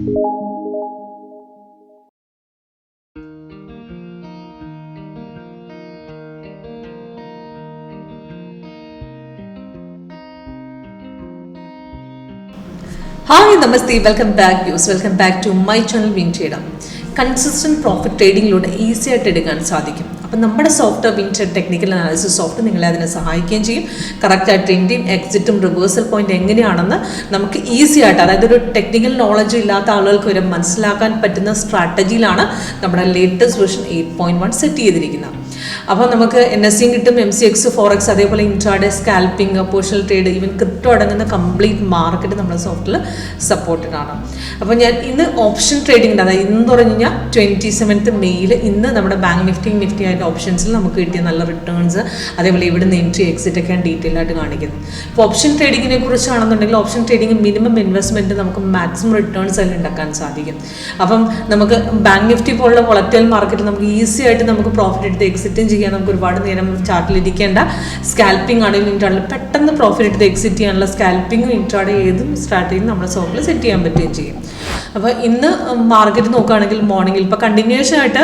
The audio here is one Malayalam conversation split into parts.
ഹായ് നമസ്തേ, welcome back to my channel Wintrader. Consistent profit ട്രേഡിങ്ങിലൂടെ ഈസി ആയിട്ട് എടുക്കാൻ സാധിക്കും. അപ്പം നമ്മുടെ software Wintrade technical analysis soft നിങ്ങളെ അതിനെ സഹായിക്കുകയും ചെയ്യും. കറക്റ്റായിട്ട് എൻട്രിയും എക്സിറ്റും റിവേഴ്സൽ പോയിന്റ് എങ്ങനെയാണെന്ന് നമുക്ക് ഈസി ആയിട്ട്, അതായത് ഒരു ടെക്നിക്കൽ നോളജ് ഇല്ലാത്ത ആളുകൾക്ക് വരെ മനസ്സിലാക്കാൻ പറ്റുന്ന സ്ട്രാറ്റജിയിലാണ് നമ്മുടെ ലേറ്റസ്റ്റ് വേർഷൻ 8.1 സെറ്റ് ചെയ്തിരിക്കുന്നത്. അപ്പോൾ നമുക്ക് NSEയും കിട്ടും, MCX, Forex, അതേപോലെ intraday, scalping, positional trade, even crypto അടങ്ങുന്ന കംപ്ലീറ്റ് മാർക്കറ്റ് നമ്മുടെ സോഫ്റ്റിൽ സപ്പോർട്ടഡ് ആണ്. അപ്പോൾ ഞാൻ ഇന്ന് ഓപ്ഷൻ ട്രേഡിംഗ്, അതായത് ഇന്ന് പറഞ്ഞു കഴിഞ്ഞാൽ 27th മെയ്യിൽ ഇന്ന് നമ്മുടെ ബാങ്ക് നിഫ്റ്റി ആയിട്ട് ഓപ്ഷൻസിൽ നമുക്ക് കിട്ടിയ നല്ല റിട്ടേൺസ്, അതേപോലെ ഇവിടുന്ന് എൻട്രി എക്സിറ്റ് ഒക്കെയാണ് ഡീറ്റെയിൽ ആയിട്ട് കാണിക്കുന്നത്. ഇപ്പോൾ ഓപ്ഷൻ ട്രേഡിങ്ങിനെ കുറിച്ചാണെന്നുണ്ടെങ്കിൽ ഓപ്ഷൻ ട്രേഡിംഗ് മിനിമം ഇൻവെസ്റ്റ്മെൻറ്റ് നമുക്ക് മാക്സിമം റിട്ടേൺസ് അതിൽ ഉണ്ടാക്കാൻ സാധിക്കും. അപ്പം നമുക്ക് ബാങ്ക് നിഫ്റ്റി പോലുള്ള വോളറ്റൈൽ മാർക്കറ്റിൽ നമുക്ക് ഈസി ആയിട്ട് നമുക്ക് പ്രോഫിറ്റ് എടുത്ത് എക്സിറ്റും ചെയ്യാൻ നമുക്ക് ഒരുപാട് നേരം ചാർട്ടിലിരിക്കേണ്ട. സ്കാൽപ്പിംഗ് ആണെങ്കിലും ഇൻട്രാഡിൽ പെട്ടെന്ന് പ്രോഫിറ്റ് എടുത്ത് എക്സിറ്റ് ചെയ്യാനുള്ള സ്കാൽപ്പിംഗും ഇൻട്രാഡേ ഏതും സ്ട്രാറ്റജിയും നമ്മുടെ സോഫ്റ്റിൽ സെറ്റ് ചെയ്യാൻ പറ്റുകയും ചെയ്യും. അപ്പോൾ ഇന്ന് മാർക്കറ്റ് നോക്കുകയാണെങ്കിൽ മോർണിംഗിൽ ഇപ്പോൾ കണ്ടിന്യൂഷൻ ആയിട്ട്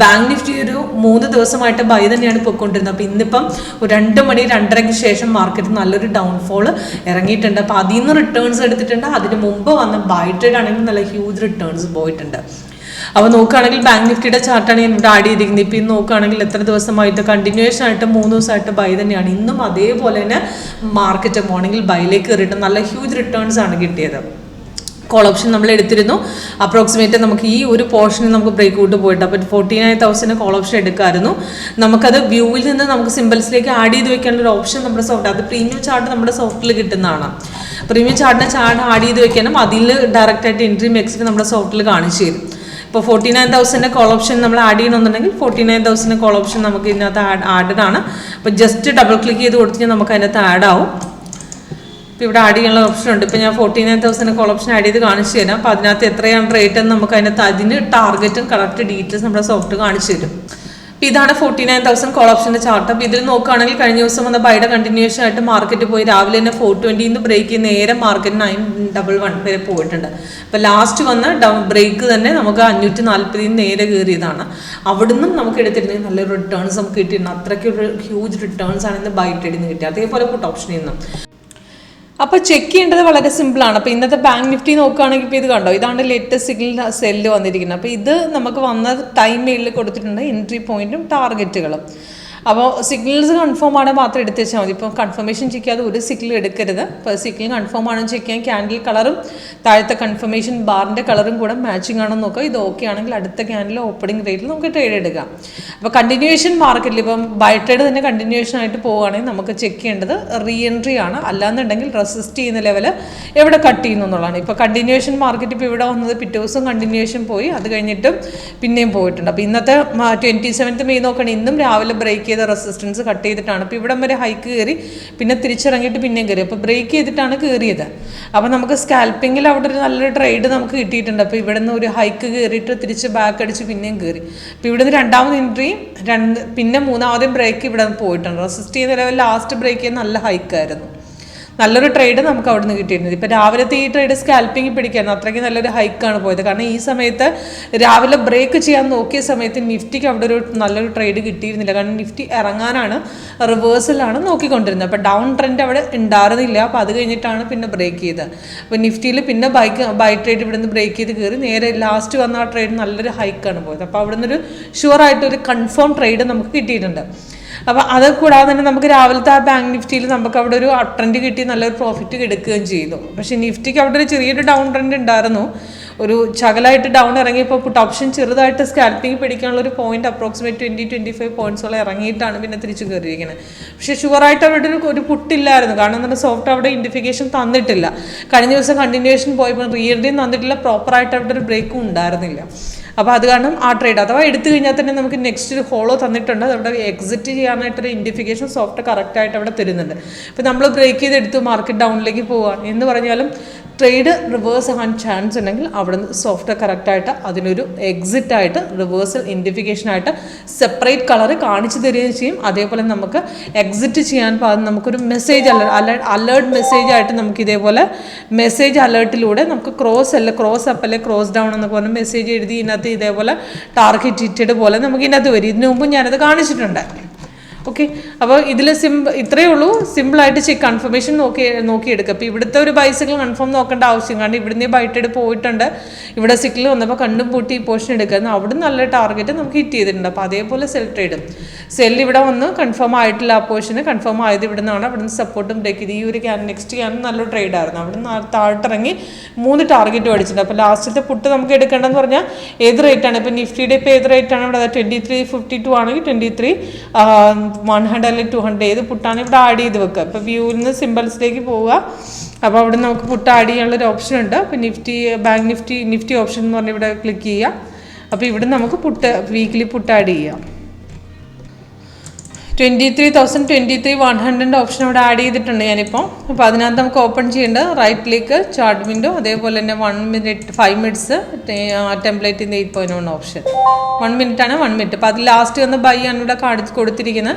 ബാങ്ക് നിഫ്റ്റി ഒരു 3 ദിവസമായിട്ട് ബൈ തന്നെയാണ് പോയിക്കൊണ്ടിരുന്നത്. അപ്പോൾ ഇന്നിപ്പം ഒരു 2 മണി 2:30 ശേഷം മാർക്കറ്റ് നല്ലൊരു ഡൗൺഫോൾ ഇറങ്ങിയിട്ടുണ്ട്. അപ്പോൾ അതിൽ നിന്ന് റിട്ടേൺസ് എടുത്തിട്ടുണ്ട്. അതിന് മുമ്പ് വന്ന ബൈ ട്രേഡ് ആണെങ്കിൽ നല്ല ഹ്യൂജ് റിട്ടേൺസ് പോയിട്ടുണ്ട്. അപ്പോൾ നോക്കുകയാണെങ്കിൽ ബാങ്ക് നിഫ്റ്റിയുടെ ചാർട്ടാണ് ഞാൻ ഇവിടെ ആഡ് ചെയ്തിരിക്കുന്നത്. ഇപ്പോൾ ഇന്ന് നോക്കുകയാണെങ്കിൽ എത്ര ദിവസമായിട്ട് കണ്ടിന്യൂഷൻ ആയിട്ട് 3 ദിവസമായിട്ട് ബൈ തന്നെയാണ്. ഇന്നും അതേപോലെ തന്നെ മാർക്കറ്റ് മോർണിംഗിൽ ബൈയിലേക്ക് കയറിയിട്ട് നല്ല ഹ്യൂജ് റിട്ടേൺസ് ആണ് കിട്ടിയത്. കോൾ ഓപ്ഷൻ നമ്മൾ എടുത്തിരുന്നു. അപ്രോക്സിമേറ്റ് നമുക്ക് ഈ ഒരു പോർഷനിൽ നമുക്ക് ബ്രേക്ക് ഔട്ട് പോയിട്ട് അപ്പോൾ 49,000 കോൾ ഓപ്ഷൻ എടുക്കാമായിരുന്നു. നമുക്കത് വ്യൂവിൽ നിന്ന് നമുക്ക് സിമ്പിൾസിലേക്ക് ആഡ് ചെയ്ത് വെക്കാനുള്ള ഒരു ഓപ്ഷൻ നമ്മുടെ സോഫ്റ്റ്, അത് പ്രീമിയം ചാർട്ട് നമ്മുടെ സോഫ്റ്റിൽ കിട്ടുന്നതാണ്. പ്രീമിയം ചാർട്ട് ആഡ് ചെയ്ത് വെക്കാനും അതിൽ ഡയറക്റ്റായിട്ട് എൻട്രിയും എക്സിറ്റ് നമ്മുടെ സോഫ്റ്റിൽ കാണിച്ചു തരും. ഇപ്പോൾ 49,000 കോൾ ഓപ്ഷൻ നമ്മൾ ആഡ് ചെയ്യണമെന്നുണ്ടെങ്കിൽ 49,000 കോൾ ഓപ്ഷൻ നമുക്ക് ഇതിനകത്ത് ആഡഡ് ആണ്. അപ്പോൾ ജസ്റ്റ് ഡബിൾ ക്ലിക്ക് ചെയ്ത് കൊടുത്താൽ നമുക്ക് അതിനകത്ത് ആഡ് ആവും. ഇപ്പോൾ ഇവിടെ ആഡ് ചെയ്യാനുള്ള ഓപ്ഷൻ ഉണ്ട്. ഇപ്പോൾ ഞാൻ 49,000 കോൾ ഓപ്ഷൻ ആഡ് ചെയ്ത് കാണിച്ചു തരാം. അപ്പോൾ അതിനകത്ത് എത്രയാണ് റേറ്റ് എന്ന് നമുക്ക് അതിനകത്ത് അതിന് ടാർഗറ്റും കറക്റ്റ് ഡീറ്റെയിൽസ് നമ്മുടെ സോഫ്റ്റ് കാണിച്ചു തരും. അപ്പോൾ ഇതാണ് 49,000 കോൾ ഓപ്ഷൻ്റെ ചാർട്ട്. അപ്പോൾ ഇതിൽ നോക്കുകയാണെങ്കിൽ കഴിഞ്ഞ ദിവസം വന്ന ബൈയുടെ കണ്ടിന്യൂഷൻ ആയിട്ട് മാർക്കറ്റ് പോയി രാവിലെ തന്നെ 420 ബ്രേക്ക് ചെയ്ത് നേരെ മാർക്കറ്റ് 911 വരെ പോയിട്ടുണ്ട്. അപ്പോൾ ലാസ്റ്റ് വന്ന ബ്രേക്ക് തന്നെ നമുക്ക് 540 നേരെ കയറിയതാണ്. അവിടുന്ന് നമുക്ക് എടുത്തിരുന്നെങ്കിൽ നല്ലൊരു റിട്ടേൺസ് നമുക്ക് കിട്ടിയിരുന്നു. അത്രയ്ക്കൊരു ഹ്യൂജ് റിട്ടേൺസ് ആണ് ഇന്ന് ബൈ ട്രേഡിൽ നിന്ന് കിട്ടിയത്. അതേപോലെ പുട്ട് ഓപ്ഷനിൽ നിന്നും. അപ്പോൾ ചെക്ക് ചെയ്യേണ്ടത് വളരെ സിമ്പിളാണ്. അപ്പോൾ ഇന്നത്തെ ബാങ്ക് നിഫ്റ്റി നോക്കുകയാണെങ്കിൽ ഇപ്പോൾ ഇത് കണ്ടോ, ഇതാണ് ലേറ്റസ്റ്റ് സിഗ്നൽ സെല്ല് വന്നിരിക്കുന്നത്. അപ്പോൾ ഇത് നമുക്ക് വന്ന ടൈം മെയിലിൽ കൊടുത്തിട്ടുണ്ട് എൻട്രി പോയിന്റും ടാർഗറ്റുകളും. അപ്പോൾ സിഗ്നൽസ് കൺഫേം ആണ് മാത്രം എടുത്ത് വെച്ചാൽ മതി. ഇപ്പോൾ കൺഫർമേഷൻ ചെക്ക് ചെയ്യാതെ ഒരു സിഗ്നൽ എടുക്കരുത്. ഇപ്പോൾ സിഗ്നൽ കൺഫേം ആണെന്ന് ചെക്ക് ചെയ്യാൻ ക്യാൻഡിൽ കളറും താഴത്തെ കൺഫർമേഷൻ ബാറിൻ്റെ കളറും കൂടെ മാച്ചിങ് ആണെന്ന് നോക്കുക. ഇത് ഓക്കെ ആണെങ്കിൽ അടുത്ത ക്യാൻഡിൽ ഓപ്പണിംഗ് റേറ്റിൽ നമുക്ക് ട്രേഡ് എടുക്കാം. അപ്പോൾ കണ്ടിന്യൂവേഷൻ മാർക്കറ്റിൽ ഇപ്പം ബൈ ട്രേഡ് തന്നെ കണ്ടിന്യൂവേഷൻ ആയിട്ട് പോവുകയാണെങ്കിൽ നമുക്ക് ചെക്ക് ചെയ്യേണ്ടത് റീ എൻട്രി ആണ്. അല്ലാന്നുണ്ടെങ്കിൽ റെസിസ്റ്റ് ചെയ്യുന്ന ലെവൽ എവിടെ കട്ട് ചെയ്യുന്നു എന്നുള്ളതാണ്. ഇപ്പോൾ കണ്ടിന്യൂവേഷൻ മാർക്കറ്റ് ഇപ്പോൾ ഇവിടെ വന്നത് പിറ്റേ ദിവസം കണ്ടിന്യൂവേഷൻ പോയി, അത് കഴിഞ്ഞിട്ടും പിന്നെയും പോയിട്ടുണ്ട്. അപ്പോൾ ഇന്നത്തെ 27th മെയ് നോക്കുകയാണെങ്കിൽ ഇന്നും രാവിലെ ബ്രേക്ക് റെസിസ്റ്റൻസ് കട്ട് ചെയ്തിട്ടാണ്. ഇപ്പോൾ ഇവിടം വരെ ഹൈക്ക് കയറി പിന്നെ തിരിച്ചിറങ്ങിയിട്ട് പിന്നെയും കയറി. അപ്പോൾ ബ്രേക്ക് ചെയ്തിട്ടാണ് കയറിയത്. അപ്പോൾ നമുക്ക് സ്കാൽപ്പിങ്ങിൽ അവിടെ ഒരു നല്ലൊരു ട്രേഡ് നമുക്ക് കിട്ടിയിട്ടുണ്ട്. അപ്പോൾ ഇവിടെ നിന്ന് ഒരു ഹൈക്ക് കയറിയിട്ട് തിരിച്ച് ബാക്ക് അടിച്ച് പിന്നെയും കയറി. അപ്പോൾ ഇവിടെ നിന്ന് രണ്ടാമത് എൻട്രിയും പിന്നെ മൂന്നാമതെയും ബ്രേക്ക് ഇവിടെ നിന്ന് പോയിട്ടുണ്ട്. റെസിസ്റ്റ് ചെയ്യുന്ന ലെവൽ ലാസ്റ്റ് ബ്രേക്ക് ചെയ്യാൻ നല്ല ഹൈക്കായിരുന്നു. നല്ലൊരു ട്രേഡ് നമുക്ക് അവിടെ നിന്ന് കിട്ടിയിരുന്നത്. ഇപ്പോൾ രാവിലത്തെ ഈ ട്രേഡ് സ്കാൽപ്പിംഗ് പിടിക്കായിരുന്നു. അത്രയ്ക്ക് നല്ലൊരു ഹൈക്കാണ് പോയത്. കാരണം ഈ സമയത്ത് രാവിലെ ബ്രേക്ക് ചെയ്യാൻ നോക്കിയ സമയത്ത് നിഫ്റ്റിക്ക് അവിടെ ഒരു നല്ലൊരു ട്രേഡ് കിട്ടിയിരുന്നില്ല. കാരണം നിഫ്റ്റി ഇറങ്ങാനാണ്, റിവേഴ്സലാണ് നോക്കിക്കൊണ്ടിരുന്നത്. അപ്പോൾ ഡൗൺ ട്രെൻഡ് അവിടെ ഉണ്ടായിരുന്നില്ല. അപ്പോൾ അത് കഴിഞ്ഞിട്ടാണ് പിന്നെ ബ്രേക്ക് ചെയ്തത്. അപ്പോൾ നിഫ്റ്റിയിൽ പിന്നെ ബൈ ട്രേഡ് ഇവിടെ നിന്ന് ബ്രേക്ക് ചെയ്ത് കയറി നേരെ ലാസ്റ്റ് വന്ന ആ ട്രേഡ് നല്ലൊരു ഹൈക്കാണ് പോയത്. അപ്പോൾ അവിടെ നിന്നൊരു ഷുവറായിട്ടൊരു കൺഫേം ട്രേഡ് നമുക്ക് കിട്ടിയിട്ടുണ്ട്. അപ്പോൾ അത് കൂടാതെ തന്നെ നമുക്ക് രാവിലത്തെ ആ ബാങ്ക് നിഫ്റ്റിയിൽ നമുക്ക് അവിടെ ഒരു അപ് ട്രെൻഡ് കിട്ടി നല്ലൊരു പ്രോഫിറ്റ് എടുക്കുകയും ചെയ്തു. പക്ഷേ നിഫ്റ്റിക്ക് അവിടെ ഒരു ചെറിയൊരു ഡൗൺ ട്രെൻഡ് ഉണ്ടായിരുന്നു. ഒരു ചകലായിട്ട് ഡൗൺ ഇറങ്ങിയപ്പോൾ പുട്ട് ഓപ്ഷൻ ചെറുതായിട്ട് സ്കാൽപ്പിംഗ് പിടിക്കാനുള്ള ഒരു പോയിന്റ് അപ്രോക്സിമേറ്റ് 20-25 പോയിന്റ്സോളം ഇറങ്ങിയിട്ടാണ് പിന്നെ തിരിച്ചു കയറിയിരിക്കുന്നത്. പക്ഷേ ഷുവറായിട്ട് അവിടെ ഒരു പുട്ടില്ലായിരുന്നു. കാരണം നമ്മുടെ സോഫ്റ്റ് അവിടെ ഇൻഡിഫിക്കേഷൻ തന്നിട്ടില്ല. കഴിഞ്ഞ ദിവസം കണ്ടിന്യൂവേഷൻ പോയപ്പോൾ റീ എൻട്രിയും തന്നിട്ടില്ല, പ്രോപ്പറായിട്ട് അവിടെ ഒരു ബ്രേക്കും ഉണ്ടായിരുന്നില്ല. അപ്പോൾ അത് കാരണം ആ ട്രേഡ് അഥവാ എടുത്തു കഴിഞ്ഞാൽ തന്നെ നമുക്ക് നെക്സ്റ്റ് ഒരു ഹോളോ തന്നിട്ടുണ്ട്. അവിടെ എക്സിറ്റ് ചെയ്യാനായിട്ടൊരു ഇൻഡിഫിക്കേഷൻ സോഫ്റ്റ് കറക്റ്റായിട്ട് അവിടെ തരുന്നുണ്ട്. ഇപ്പോൾ നമ്മൾ ബ്രേക്ക് ചെയ്ത് എടുത്തു മാർക്കറ്റ് ഡൗണിലേക്ക് പോവുകയാണ് എന്ന് പറഞ്ഞാലും ട്രേഡ് റിവേഴ്സ് ആകാൻ ചാൻസ് ഉണ്ടെങ്കിൽ അവിടെ നിന്ന് സോഫ്റ്റ്വെയർ കറക്റ്റായിട്ട് അതിനൊരു എക്സിറ്റായിട്ട് റിവേഴ്സൽ ഇൻഡിഫിക്കേഷനായിട്ട് സെപ്പറേറ്റ് കളർ കാണിച്ചു തരികയും ചെയ്യും. അതേപോലെ നമുക്ക് എക്സിറ്റ് ചെയ്യാൻ നമുക്കൊരു മെസ്സേജ് അലേർട്ട് മെസ്സേജ് ആയിട്ട് നമുക്ക് ഇതേപോലെ മെസ്സേജ് അലേർട്ടിലൂടെ നമുക്ക് ക്രോസ് അപ്പ് അല്ലെ ക്രോസ് ഡൗൺ എന്നൊക്കെ പറഞ്ഞ് മെസ്സേജ് എഴുതി ഇതിനകത്ത് ഇതേപോലെ ടാർഗറ്റ് ഹിറ്റഡ് പോലെ നമുക്ക് ഇതിനകത്ത് വരും. ഇതിനു മുമ്പ് ഞാനത് കാണിച്ചിട്ടുണ്ട്. ഓക്കെ, അപ്പോൾ ഇതിൽ ഇത്രയേ ഉള്ളൂ. സിമ്പിളായിട്ട് കൺഫർമേഷൻ നോക്കിയെടുക്കുക. അപ്പോൾ ഇവിടുത്തെ ഒരു ബൈസിക്കിൾ കൺഫേം നോക്കേണ്ട ആവശ്യം, കാരണം ഇവിടുന്ന് ബൈറ്റഡ് പോയിട്ടുണ്ട്, ഇവിടെ സിക്കിൾ വന്നപ്പോൾ കണ്ടും പൂട്ടി ഈ പോർഷൻ എടുക്കുക, അവിടെ നല്ല ടാർഗറ്റ് നമുക്ക് ഹിറ്റ് ചെയ്തിട്ടുണ്ട്. അപ്പോൾ അതേപോലെ സെൽ ഇവിടെ വന്ന് കൺഫേം ആയിട്ടില്ല, ആ പോർഷന് കൺഫേം ആയത് ഇവിടെ നിന്നാണ്. അവിടെ നിന്ന് സപ്പോർട്ടും ബ്രേക്ക് ചെയ്ത് ഈ ഒരു നെക്സ്റ്റ് ക്യാനും നല്ലൊരു ട്രേഡായിരുന്നു. അവിടെ നിന്ന് താഴ്ത്തിറങ്ങി 3 ടാർഗറ്റ് അടിച്ചിട്ടുണ്ട്. അപ്പോൾ ലാസ്റ്റത്തെ പുട്ട് നമുക്ക് എടുക്കേണ്ടതെന്ന് പറഞ്ഞാൽ ഏത് റേറ്റാണ്, ഇപ്പോൾ നിഫ്റ്റിയുടെ ഇപ്പോൾ ഏത് റേറ്റാണ് ഇവിടെ 2352 ആണെങ്കിൽ 23 100 അല്ലെങ്കിൽ 200 ഏത് പുട്ടാണ് ഇവിടെ ആഡ് ചെയ്ത് വെക്കുക. ഇപ്പോൾ വ്യൂവിൽ നിന്ന് സിമ്പിൾസിലേക്ക് പോവുക. അപ്പോൾ അവിടെ നമുക്ക് പുട്ട് ആഡ് ചെയ്യാനുള്ളൊരു ഓപ്ഷൻ ഉണ്ട്. അപ്പോൾ ബാങ്ക് നിഫ്റ്റി ഓപ്ഷൻ എന്ന് പറഞ്ഞാൽ ഇവിടെ ക്ലിക്ക് ചെയ്യുക. അപ്പോൾ ഇവിടെ നമുക്ക് വീക്കിലി പുട്ട് ആഡ് ചെയ്യാം. 23,100 ഓപ്ഷൻ ഇവിടെ ആഡ് ചെയ്തിട്ടുണ്ട് ഞാനിപ്പോൾ. അപ്പോൾ അതിനകത്ത് നമുക്ക് ഓപ്പൺ ചെയ്യേണ്ടത് റൈറ്റ് ക്ലിക്ക്, ചാർട്ട് വിൻഡോ, അതേപോലെ തന്നെ 1 minute 5 minutes template in 8.1 option. 1 minute ആണ് 1 മിനിറ്റ്. അപ്പോൾ അത് ലാസ്റ്റ് വന്ന ബൈ ആണ് ഇവിടെ കൊടുത്തിരിക്കുന്നത്.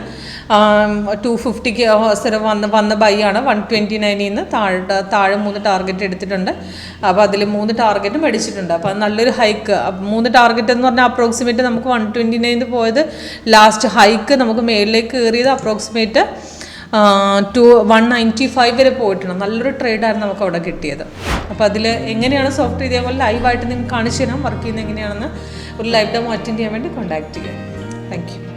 250 വന്ന ബൈ ആണ്. 129 നിന്ന് താഴെ 3 ടാർഗറ്റ് എടുത്തിട്ടുണ്ട്. അപ്പോൾ അതിൽ 3 ടാർഗറ്റും അടിച്ചിട്ടുണ്ട്. അപ്പോൾ നല്ലൊരു ഹൈക്ക്. 3 ടാർഗറ്റ് എന്ന് പറഞ്ഞാൽ അപ്രോക്സിമേറ്റ് നമുക്ക് 129 പോയത് ലാസ്റ്റ് ഹൈക്ക് നമുക്ക് മേളിലേക്ക് കയറിയത് അപ്രോക്സിമേറ്റ് 195 വരെ പോയിട്ടുണ്ട്. നല്ലൊരു ട്രേഡായിരുന്നു നമുക്ക് അവിടെ കിട്ടിയത്. അപ്പോൾ അതിൽ എങ്ങനെയാണ് സോഫ്റ്റ്വെയർ ഇതേപോലെ ലൈവായിട്ട് നിങ്ങൾക്ക് കാണിച്ചു തരാം വർക്ക് ചെയ്യുന്നത് എങ്ങനെയാണെന്ന്. ഒരു ലൈവ് ഡെമോ അറ്റൻഡ് ചെയ്യാൻ വേണ്ടി കോൺടാക്ട് ചെയ്യാം. Thank you.